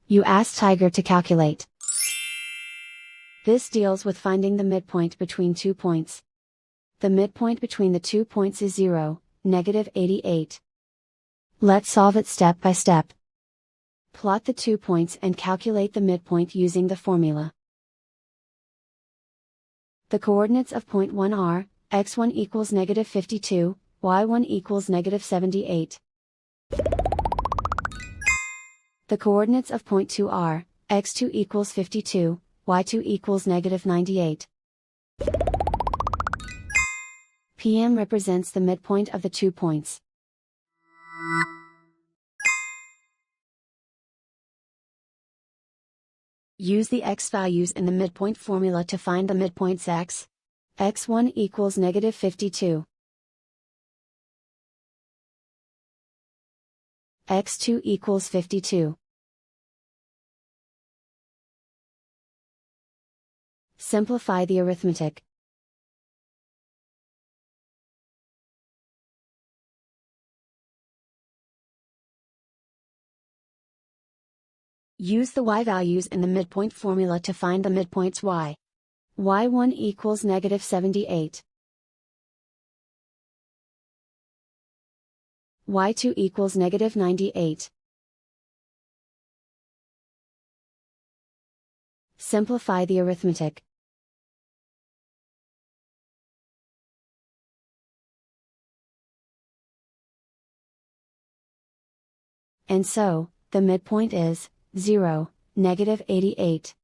You ask Tiger to calculate. This deals with finding the midpoint between 2 points. The midpoint between the 2 points is 0, -88. Let's solve it step by step. Plot the 2 points and calculate the midpoint using the formula. The coordinates of point 1 are, x1 equals -52, y1 equals -78. The coordinates of point 2 are, x2 equals 52, y2 equals -98. PM represents the midpoint of the 2 points. Use the x values in the midpoint formula to find the midpoints x. x1 equals -52. x2 equals 52. Simplify the arithmetic. Use the y values in the midpoint formula to find the midpoints y. y1 equals -78. y2 equals -98. Simplify the arithmetic. And so, the midpoint is 0, -88.